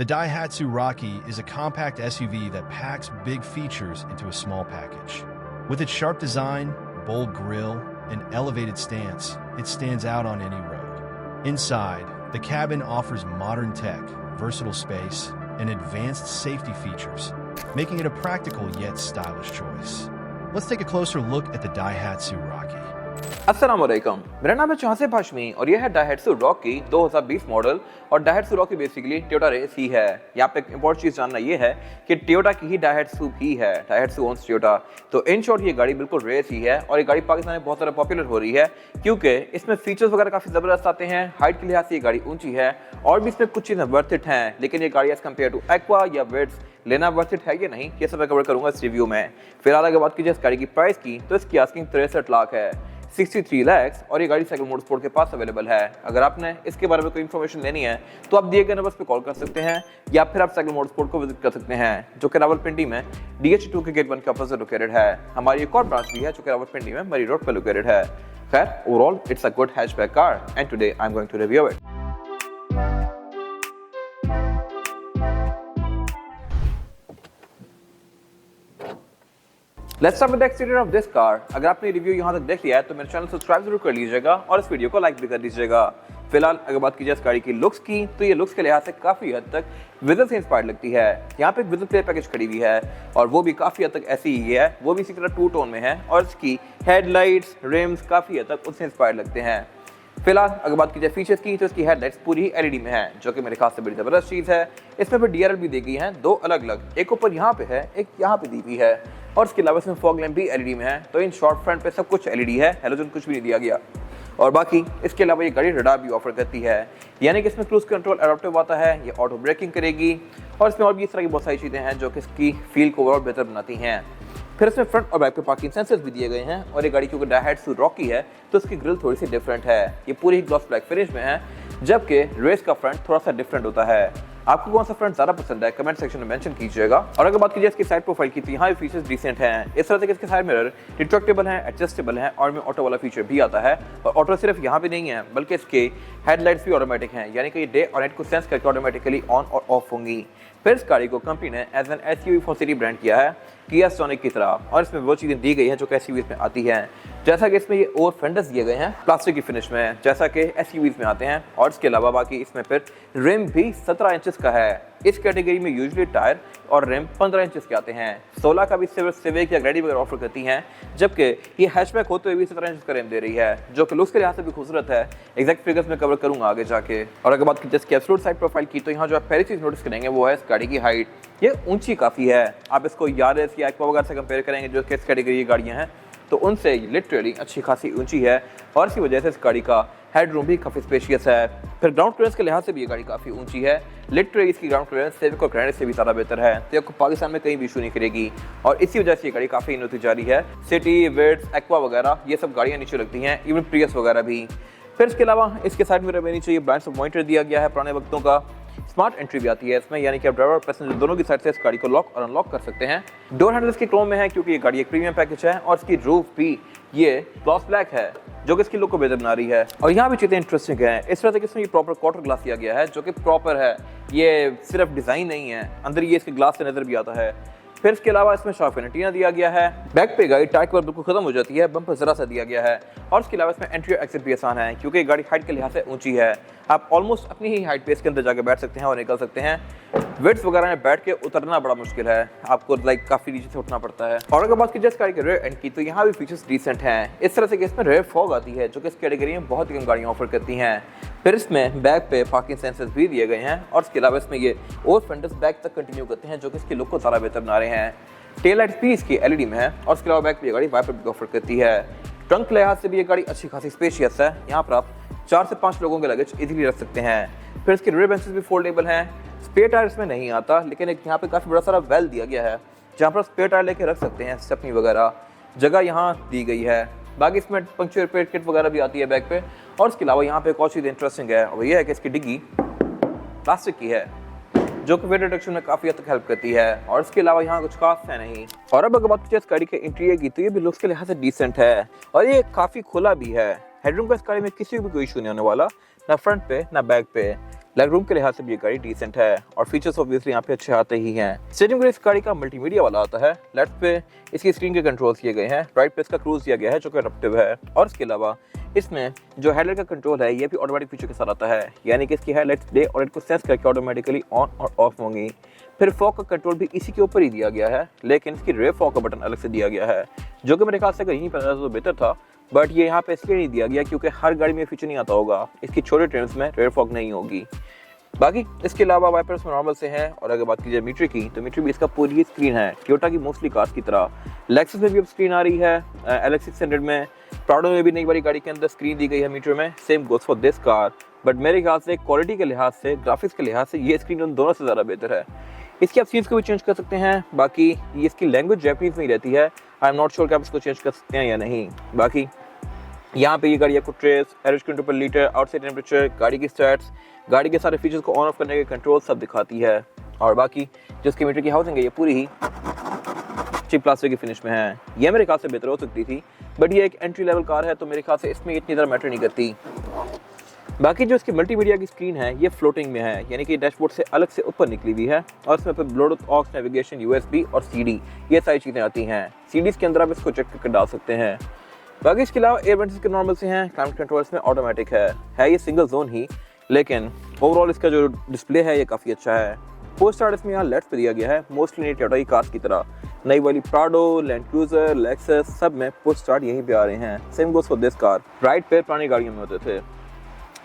The Daihatsu Rocky is a compact SUV that packs big features into a small package. With its sharp design, bold grille, and elevated stance, it stands out on any road. Inside, the cabin offers modern tech, versatile space, and advanced safety features, making it a practical yet stylish choice. Let's take a closer look at the Daihatsu Rocky. अस्सलाम वालेकुम, मेरा नाम है चासिफ हाशमी और यह है डायहेट्सू Rocky 2020 model. और डायहेट्सू Rocky basically Toyota race ही है। यहाँ पे एक इंपॉर्टेंट चीज़ जानना ये है कि टोयोटा की ही डायहेट्सू भी है, डायहेट्सू ओन्स टोयोटा। तो इन शॉर्ट ये गाड़ी बिल्कुल रेस ही है और ये गाड़ी पाकिस्तान में बहुत ज़्यादा पॉपुलर हो रही है क्योंकि इसमें फीचर्स वगैरह काफ़ी ज़बरदस्त आते हैं। हाइट के लिहाज से ये गाड़ी ऊंची है और भी इसमें कुछ चीज़ें वर्थ इट हैं, लेकिन ये गाड़ी एज कम्पेयर टू एक्वा या विड्स लेना वर्थ इट है या नहीं, ये सब मैं कवर करूंगा इस रिव्यू में। फिलहाल अगर बात कीजिए इस गाड़ी की प्राइस की तो इसकी आस्किंग 63 लाख है, 63 लाख, और ये गाड़ी साइकिल मोटरस्पोर्ट के पास अवेलेबल है। अगर आपने इसके बारे में कोई इन्फॉर्मेशन लेनी है तो आप दिए गए नंबर पे कॉल कर सकते हैं या फिर आप साइकिल मोटरस्पोर्ट को विजिट कर सकते हैं जो कि रावलपिंडी में DH2 के गेट 1 के अपोजिट लोकेटेड है। हमारी एक और ब्रांच भी है जो कि रावलपिंडी में मरी रोड पर लोकेटेड है। खैर, overall it's a good hatchback car and today I am going to review it. Let's start with the exterior of this car. अगर आपने रिव्यू यहाँ तक देख लिया है तो मेरे चैनल सब्सक्राइब जरूर कर लीजिएगा और इस वीडियो को लाइक भी कर दीजिएगा। फिलहाल अगर बात कीजिए इस गाड़ी की लुक्स की तो ये लुक्स के लिहाज से काफी हद तक विजल से इंस्पायर्ड लगती है। यहाँ पे एक विजल प्ले पैकेज खड़ी हुई है और वो भी काफी हद तक ऐसी ही है, वो भी इसी तरह 2 टोन में है और इसकी हेडलाइट्स, रिम्स काफी हद तक उससे इंस्पायर्ड लगते हैं। फिलहाल अगर बात की जाए फीचर्स की तो इसकी हेडलाइट्स पूरी ही LED में है जो कि मेरे खास से बड़ी जबरदस्त चीज़ है। इसमें फिर DRL भी दी गई है, 2 अलग अलग, एक ऊपर यहाँ पे है, एक यहाँ पे दी हुई है और इसके अलावा इसमें फॉग लैंप भी LED में है। तो इन शॉर्ट फ्रंट पे सब कुछ LED है, हेलोजन कुछ भी नहीं दिया गया। और बाकी इसके अलावा ये गाड़ी रडार भी ऑफर करती है, यानी कि इसमें क्रूज कंट्रोल एडाप्टिव आता है, ये ऑटो ब्रेकिंग करेगी और इसमें और भी इस तरह की बहुत सारी चीज़ें हैं जो कि इसकी फील को और बेहतर बनाती हैं। फिर इसमें फ्रंट और बैक पे पार्किंग सेंसर्स भी दिए गए हैं और ये गाड़ी क्योंकि डायहेट्सू रॉकी है तो इसकी ग्रिल थोड़ी सी डिफरेंट है, ये पूरी ही ग्लॉस ब्लैक फिनिश में है, जबकि रेस का फ्रंट थोड़ा सा डिफरेंट होता है। आपको कौन सा फ्रंट ज़्यादा पसंद है कमेंट सेक्शन में मेंशन कीजिएगा। और अगर बात कीजिए इसकी साइड प्रोफाइल की तो यहाँ भी फीचर्स डिसेंट हैं। इस तरह से इसके साइड मिरर रिट्रैक्टेबल हैं, एडजस्टेबल हैं और में ऑटो वाला फीचर भी आता है। और ऑटो सिर्फ यहाँ पे नहीं है बल्कि इसके हेडलाइट्स भी ऑटोमेटिक हैं, यानी कि ये डे और नाइट को सेंस करके ऑटोमेटिकली ऑन और ऑफ होंगी। फिर इस गाड़ी को कंपनी ने as an SUV for city brand किया है किया सोनिक की तरह, और इसमें वो चीज़ें दी गई हैं जो कि SUVs में आती हैं, जैसा कि इसमें ये ओवर फेंडर्स दिए गए हैं प्लास्टिक की फिनिश में जैसा कि SUVs में आते हैं। और इसके अलावा बाकी इसमें फिर रिम भी 17 इंचेस का है। इस कैटेगरी में यूजुअली टायर और रिम 15 इंचेस के आते हैं। 16 का भी सिविक या ग्रेडी वगैरह ऑफर करती हैं, जबकि ये हैचबैक होते हुए भी 17 इंच का रिम दे रही है जो कि लुक्स के लिहाज से भी खूबसूरत है। एग्जैक्ट फिगर्स में कवर करूंगा आगे जाके। और अगर बात की जिसकी एब्सोल्यूट साइड प्रोफाइल की तो यहाँ जो आप पहली चीज़ नोटिस करेंगे वो है इस गाड़ी की हाइट। ये ऊंची काफ़ी है। आप इसको यारिस या एक्वा वगैरह से कंपेयर करेंगे जो कि इस कैटेगरी की गाड़ियाँ हैं तो उनसे लिटरली अच्छी खासी ऊंची है और इसी वजह से इस गाड़ी का हेडरूम भी काफ़ी स्पेशियस है। फिर ग्राउंड क्लियरेंस के लिहाज से भी ये गाड़ी काफ़ी ऊंची है, लिटरली इसकी ग्राउंड क्लियरेंस सिविक और ग्रैंड से भी ज़्यादा बेहतर है, तो आपको पाकिस्तान में कहीं भी इशू नहीं करेगी और इसी वजह से ये गाड़ी काफ़ी इनोती जा रही है। सिटी, विड्स, एक्वा वगैरह ये सब गाड़ियाँ नीचे लगती हैं, इवन प्रियस वगैरह भी। फिर इसके अलावा इसके साइड मिरर में नीचे ये ब्लाइंड स्पॉट मॉनिटर दिया गया है पुराने वक्तों का। स्मार्ट एंट्री भी आती है इसमें, यानी कि आप ड्राइवर और पैसेंजर दोनों की साइड से इस गाड़ी को लॉक और अनलॉक कर सकते हैं। डोर हैंडल्स की क्रोम में है क्योंकि ये गाड़ी एक प्रीमियम पैकेज है और इसकी रूफ भी ये ग्लॉस ब्लैक है जो कि इसकी लुक को बेहतर बना रही है। और यहाँ भी चीज़ें इंटरेस्टिंग हैं, इस तरह से इसमें ये प्रॉपर क्वार्टर ग्लास दिया गया है जो कि प्रॉपर है, ये सिर्फ डिज़ाइन नहीं है, अंदर ये इसके ग्लास से नजर भी आता है। फिर इसके अलावा इसमें शार्प एंटीना दिया गया है। बैक पे गाड़ी टाइट पर बिल्कुल खत्म हो जाती है, बम्पर जरा सा दिया गया है और इसके अलावा इसमें एंट्री और एग्जिट भी आसान है क्योंकि गाड़ी हाइट के लिहाज से ऊंची है। आप ऑलमोस्ट अपनी ही हाइट पे इसके अंदर जाकर बैठ सकते हैं और निकल सकते हैं। विड्स वगैरह में बैठ के उतरना बड़ा मुश्किल है, आपको काफ़ी नीचे से उठना पड़ता है। और अगर बात की जाए इस गाड़ी के रेयर एंड की तो यहाँ भी फीचर्स डिसेंट हैं। इस तरह से कि इसमें रेयर फॉग आती है जो कि इस कैटेगरी में बहुत ही कम गाड़ियाँ ऑफर करती हैं। फिर इसमें बैक पे पार्किंग सेंसर्स भी दिए गए हैं और इसके अलावा इसमें ये ओवर फेंडर्स बैक तक कंटिन्यू करते हैं जो कि इसकी लुक को ज़्यादा बेहतर बना रहे हैं। टेल लाइट्स भी इसकी LED में है और इसके अलावा बैक पे ये गाड़ी वाइपर भी ऑफर करती है। ट्रंक के लिहाज से भी ये गाड़ी अच्छी खासी स्पेशियस है, यहाँ पर आप 4 से 5 लोगों के लगेज इजीली रख सकते हैं। फिर इसके रियर बेंचेस भी फोल्डेबल हैं। स्पेयर टायर इसमें नहीं आता लेकिन एक यहाँ पे काफ़ी बड़ा सारा वेल दिया गया है जहाँ पर स्पेयर टायर लेके रख सकते हैं, स्टेपनी वगैरह जगह यहाँ दी गई है। बाकी इसमें पंक्चर रिपेयर किट वगैरह भी आती है बैक पे। और इसके अलावा यहाँ पे एक और चीज़ इंटरेस्टिंग है वो ये है कि इसकी डिग्गी प्लास्टिक की है जो कि वेट रिडक्शन में काफ़ी हद तक हेल्प करती है और इसके अलावा यहाँ कुछ खास है नहीं। और अब अगर बात की जाए इस गाड़ी के इंटीरियर की तो ये भी लुक्स के लिहाज से डिसेंट है और ये काफ़ी खुला भी है। हेडरूम का इस गाड़ी में किसी भी कोई इशू नहीं होने वाला, ना फ्रंट पे ना बैक पे। लेग रूम के लिहाज से भी ये गाड़ी डिसेंट है और फीचर्स ऑब्वियसली यहाँ पे अच्छे आते ही हैं। स्टीयरिंग इस गाड़ी का मल्टीमीडिया वाला आता है। लेफ्ट पे इसकी स्क्रीन के कंट्रोल्स किए गए हैं, राइट पे इसका क्रूज दिया गया है जो कि एडप्टिव है, और इसके अलावा इसमें जो हेडलाइट का कंट्रोल है ये भी ऑटोमेटिक फीचर के साथ आता है, यानी कि इसकी हेडलाइट्स डे और नाइट को सेंस करके ऑटोमेटिकली ऑन और ऑफ होंगी। फिर फॉग का कंट्रोल भी इसी के ऊपर ही दिया गया है, लेकिन इसकी रेयर फॉग का बटन अलग से दिया गया है, जो कि मेरे ख्याल से अगर यहीं पर तो बेहतर था, बट ये यहाँ पे इसलिए नहीं दिया गया क्योंकि हर गाड़ी में फीचर नहीं आता होगा। इसकी छोटे ट्रिम्स में रेयर फॉग नहीं होगी। बाकी इसके अलावा वाइपर्स में नॉर्मल से हैं। और अगर बात कीजिए मीटर की, तो मीटर भी इसका पूरी ही स्क्रीन है, टोयोटा की मोस्टली कार्स की तरह। लेक्सस में भी अब स्क्रीन आ रही है, LX600 में, प्राडो में भी नई वाली गाड़ी के अंदर स्क्रीन दी गई है मीटर में। Same goes for this car, but मेरे ख्याल से क्वालिटी के लिहाज से, ग्राफिक्स के लिहाज से ये स्क्रीन उन दोनों से ज़्यादा बेहतर है। इसकी आप सीन्स को भी चेंज कर सकते हैं। बाकी ये इसकी लैंग्वेज जैपनीज में ही रहती है, आई एम नॉट श्योर कि आप इसको चेंज कर सकते हैं या नहीं। बाकी यहाँ पे ये गाड़ी आपको ट्रेस, एवरेज किलोमीटर पर लीटर, आउटसाइड टेम्परेचर, गाड़ी की स्टैट्स, गाड़ी के सारे फीचर्स को ऑन ऑफ करने के कंट्रोल सब दिखाती है। और बाकी जिसकी मीटर की हाउसिंग है ये पूरी ही चिप प्लास्टिक की फिनिश में है। ये मेरे ख्याल से बेहतर हो सकती थी, बट ये एक एंट्री लेवल कार है तो मेरे ख्याल से इसमें इतनी ज़्यादा मैटर नहीं करती। बाकी जो इसकी मल्टीमीडिया की स्क्रीन है ये फ्लोटिंग में है, यानी कि डैशबोर्ड से अलग से ऊपर निकली हुई है, और इसमें फिर ब्लूटूथ, ऑक्स, नेविगेशन, USB और CD ये सारी चीज़ें आती हैं। CDs के अंदर आप इसको चेक करके डाल सकते हैं। बाकी इसके अलावा एयर वेंट्स के नॉर्मल से हैं, क्लाइमेट कंट्रोल इसमें ऑटोमेटिक है ये सिंगल जोन ही, लेकिन ओवरऑल इसका जो डिस्प्ले है ये काफ़ी अच्छा है। पोस्ट स्टार्ट इसमें यहाँ लेफ्ट पे दिया गया है, मोस्टली नई टोयोटा की कार्स की तरह। नई वाली प्राडो, लैंड क्रूजर, लेक्सस सब में पोस्ट स्टार्ट यहीं पे आ रहे हैं। Same goes for this car. Right पे पुरानी गाड़ियों में होते थे।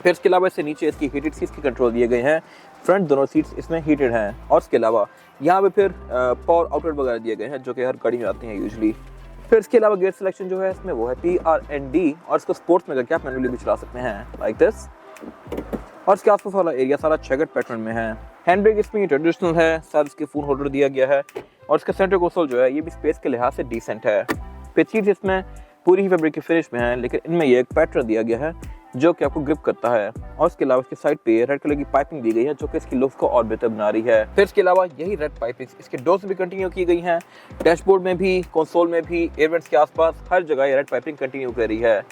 फिर इसके अलावा इससे नीचे इसकी हीटेड सीट्स के कंट्रोल दिए गए हैं, फ्रंट दोनों सीट्स इसमें हीटेड हैं, और इसके अलावा यहाँ पे फिर पावर आउटलेट वगैरह दिए गए हैं जो कि हर गाड़ी में आते हैं यूजली। फिर इसके अलावा गियर सिलेक्शन जो है इसमें वो है PRND, और इसको स्पोर्ट्स में करके आप मैनुअली भी चला सकते हैं लाइक दिस। और इसके आसपास वाला एरिया सारा चेकर्ड पैटर्न में है। हैंड ब्रेक इसमें ट्रेडिशनल है, साथ इसके फोन होल्डर दिया गया है, और इसका सेंटर कंसोल जो है ये भी स्पेस के लिहाज से डिसेंट है। फिर सीट्स इसमें पूरी ही फैब्रिक की फिनिश में है, लेकिन इनमें ये एक पैटर्न दिया गया है जो कि आपको ग्रिप करता है, और इसके अलावा इसके साइड पे रेड कलर की पाइपिंग दी गई है जो कि इसकी लुक्स को और बेहतर बना रही है। फिर इसके अलावा यही रेड पाइपिंग इसके डोर्स में भी कंटिन्यू की गई हैं, डैशबोर्ड में भी, कंसोल में भी, एयर वेंट्स के आसपास हर जगह ये रेड पाइपिंग कंटिन्यू कर रही है।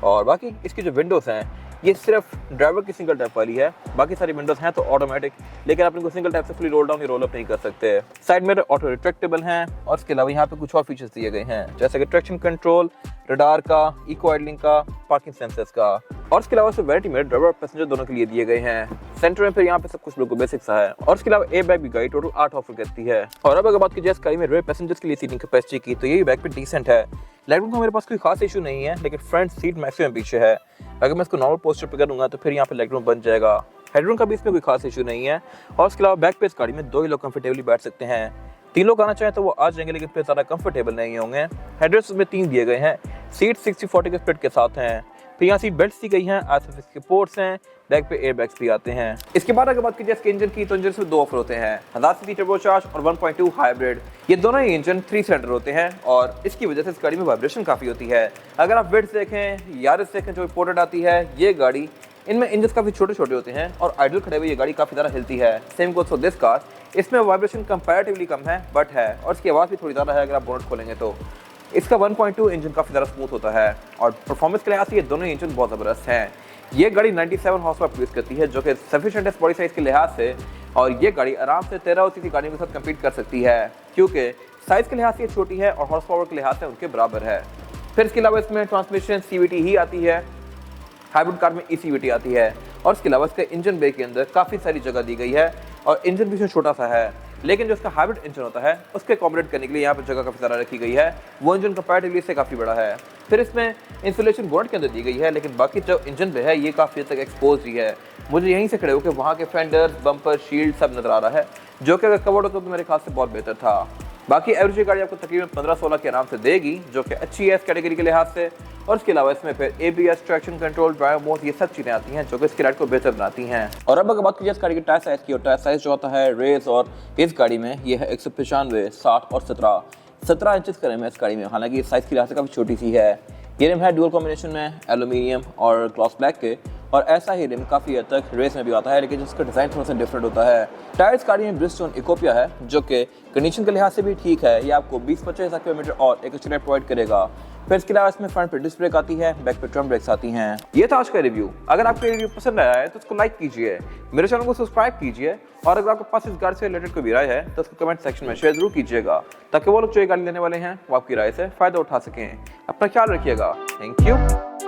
और बाकी इसकी जो विंडोज़ हैं ये सिर्फ ड्राइवर की सिंगल टैप वाली है, बाकी सारी विंडोज़ हैं तो ऑटोमेटिक, लेकिन आप इनको सिंगल टैप से फुली रोल डाउन या रोल अप नहीं कर सकते। साइड मिरर ऑटो रिट्रैक्टेबल हैं, और इसके अलावा यहाँ पे कुछ और फीचर्स दिए गए हैं जैसे कि ट्रैक्शन कंट्रोल, रडार का, इको आइडलिंग का, पार्किंग सेंसर्स का, और इसके अलावा वैनिटी मिरर ड्राइवर और पैसेंजर दोनों के लिए दिए गए हैं। सेंटर में फिर यहाँ पे सब कुछ बिल्कुल बेसिक सा है, और इसके अलावा एयर बैग भी गाड़ी टोटल 8 ऑफर करती है। और अब अगर बात की जाए इस गाड़ी में रेयर पैसेंजर्स के लिए सीटिंग कैपेसिटी की, तो ये बैग पे डिसेंट है। लेगरूम का मेरे पास कोई खास इशू नहीं है, लेकिन फ्रंट सीट मैक्सिमम पीछे है। अगर मैं इसको नॉर्मल पोस्टर पे करूँगा तो फिर यहाँ पे लेगरूम बन जाएगा। हेडरूम का भी इसमें कोई खास इशू नहीं है, और इसके अलावा बैक पे इस गाड़ी में 2 ही लोग कंफर्टेबली बैठ सकते हैं। 3 लोग आना चाहें तो वो आ जाएंगे, लेकिन फिर ज़्यादा कंफर्टेबल नहीं होंगे। हेडरेस्ट में 3 दिए गए हैं, सीट 60-40 के स्प्लिट के साथ हैं। फिर यहाँ सीट बेल्ट दी गई हैं, आसपास इसके पोर्ट्स हैं, बैक पे एयर बैग्स भी आते हैं। इसके बाद अगर बात की जाए इसके इंजन की, तो इंजन में 2 ऑफर होते हैं, 1000 सीसी टर्बोचार्ज और 1.2 हाइब्रिड। ये दोनों ही इंजन 3 सिलेंडर होते हैं, और इसकी वजह से इस गाड़ी में वाइब्रेशन काफ़ी होती है। अगर आप विड्थ देखें, यारिस देखें जो रिपोर्टेड आती है, ये गाड़ी इनमें इंजन काफ़ी छोटे छोटे होते हैं, और आइडल खड़े हुए ये गाड़ी काफ़ी ज़्यादा हिलती है। Same goes for this car. इसमें वाइब्रेशन कंपैरेटिवली कम है, बट है, और इसकी आवाज़ भी थोड़ी ज़्यादा है अगर आप बोनट खोलेंगे तो। इसका 1.2 इंजन काफ़ी ज़्यादा स्मूथ होता है, और परफॉर्मेंस के लिहाज से ये दोनों इंजन बहुत ज़बरदस्त हैं। ये गाड़ी 97 हॉर्स पावर प्रोड्यूस करती है, जो कि सफिशिएंट है बॉडी साइज़ के लिहाज से, और ये गाड़ी आराम से 13 सीसी गाड़ियों के साथ कम्पीट कर सकती है, क्योंकि साइज़ के लिहाज से ये छोटी है और हॉर्स पावर के लिहाज से उनके बराबर है। फिर इसके अलावा इसमें ट्रांसमिशन CVT ही आती है, हाइब्रिड कार में ECVT आती है, और इसके अलावा इसके इंजन बे के अंदर काफ़ी सारी जगह दी गई है, और इंजन भी इसमें छोटा सा है, लेकिन जो इसका हाइब्रिड इंजन होता है उसके अकोमोडेट करने के लिए यहाँ पर जगह काफ़ी ज़्यादा रखी गई है। वो इंजन कंपैरेटिवली से काफ़ी बड़ा है। फिर इसमें इंसुलेशन बोनट के अंदर दी गई है, लेकिन बाकी जो इंजन पे है ये काफ़ी हद तक एक्सपोज ही है। मुझे यहीं से खड़े होकर वहाँ के फेंडर्स, बम्पर, शील्ड सब नज़र आ रहा है, जो कि अगर कवर्ड होता तो मेरे ख्याल से बहुत बेहतर था। बाकी एवरेज गाड़ी आपको तकरीबन 15-16 के आराम से देगी, जो कि अच्छी है इस कैटेगरी के लिहाज से। और इसके अलावा इसमें फिर ABS, traction control, drive mode, ये सब चीज़ें आती हैं जो कि इसकी राइड को बेहतर बनाती हैं। और अब अगर बात कीजिए इस गाड़ी के टायर साइज़ की, और टायर साइज़ जो होता है रेस और इस गाड़ी में ये है 195, 60 और 17 इंचेस का रिम है इस गाड़ी में। हालांकि इस साइज़ की लिहाज से काफ़ी छोटी सी है। ये रिम है डुअल कॉम्बिनेशन में एल्यूमिनियम और ग्लॉस ब्लैक के, और ऐसा ही रिम काफ़ी हद तक रेस में भी आता है, लेकिन जिसका डिज़ाइन थोड़ा सा डिफरेंट होता है। टायर्स गाड़ी में ब्रिजस्टोन इकोपिया है, जो कि कंडीशन के लिहाज से भी ठीक है। ये आपको 20-25 किलोमीटर और एक एक्स्ट्रा प्रोवाइड करेगा। फिर इसके अलावा इसमें फ्रंट पे डिस्क ब्रेक आती है, बैक पे ड्रम ब्रेक्स आती हैं। ये था आज का रिव्यू। अगर आपको ये रिव्यू पसंद आया है तो उसको लाइक कीजिए, मेरे चैनल को सब्सक्राइब कीजिए, और अगर आपके पास इस गाड़ी से रिलेटेड कोई भी राय है तो उसको कमेंट सेक्शन में शेयर जरूर कीजिएगा, ताकि वो लोग जो ये गाड़ी लेने वाले हैं वो आपकी राय से फायदा उठा सकें। अपना ख्याल रखिएगा। Thank you.